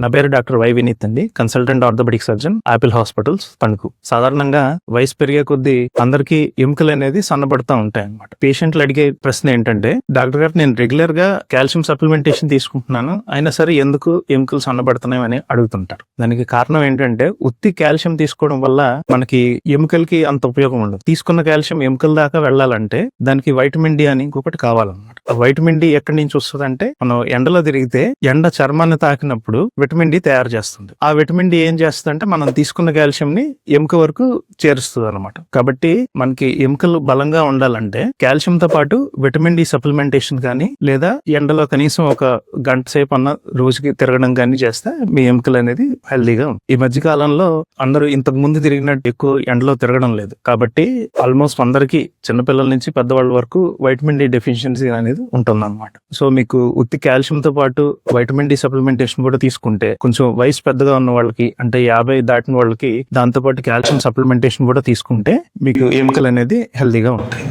నా పేరు doctor Y Vineeth అండి, consultant orthopaedic surgeon, Apple hospitals, Tanuku. సాధారణంగా వయసు పెరిగే కొద్దీ అందరికీ ఎముకలు అనేది సన్నబడతా ఉంటాయి అన్నమాట. పేషెంట్లు అడిగే ప్రశ్న ఏంటంటే, డాక్టర్ గారు నేను రెగ్యులర్ గా కాల్షియం సప్లిమెంటేషన్ తీసుకుంటున్నాను, అయినా సరే ఎందుకు ఎముకలు సన్నబడుతున్నాయి అని అడుగుతుంటారు. దానికి కారణం ఏంటంటే, ఉత్తి కాల్షియం తీసుకోవడం వల్ల మనకి ఎముకలకి అంత ఉపయోగం ఉండదు. తీసుకున్న కాల్షియం ఎముకల దాకా వెళ్ళాలంటే దానికి వైటమిన్ డి అని ఇంకొకటి కావాలన్నమాట. వైటమిన్ డి ఎక్కడి నుంచి వస్తుందంటే, మనం ఎండలో తిరిగితే ఎండ చర్మాన్ని తాకినప్పుడు విటమిన్ డి తయారు చేస్తుంది. ఆ విటమిన్ డి ఏం చేస్తుందంటే మనం తీసుకున్న కాల్షియం ని ఎముక వరకు చేరుస్తుంది అనమాట. కాబట్టి మనకి ఎముకలు బలంగా ఉండాలంటే కాల్షియం తో పాటు విటమిన్ డి సప్లిమెంటేషన్ కానీ, లేదా ఎండలో కనీసం ఒక గంట సేపు అన్న రోజుకి తిరగడం కానీ చేస్తే మీ ఎముకలు అనేది హెల్దీగా ఉంది. ఈ మధ్య కాలంలో అందరూ ఇంతకు ముందు తిరిగినట్టు ఎక్కువ ఎండలో తిరగడం లేదు. కాబట్టి ఆల్మోస్ట్ అందరికి చిన్నపిల్లల నుంచి పెద్దవాళ్ళ వరకు వైటమిన్ డి డెఫిషియన్సీ అనేది ఉంటుంది అనమాట. సో మీకు ఉత్తి కాల్షియం తో పాటు వైటమిన్ డి సప్లిమెంటేషన్ కూడా తీసుకుంటే, కొంచెం వయసు పెద్దగా ఉన్న వాళ్ళకి అంటే 50 దాటిన వాళ్ళకి దాంతో పాటు కాల్షియం సప్లిమెంటేషన్ కూడా తీసుకుంటే మీకు ఎముకలు అనేది హెల్దీగా ఉంటాయి.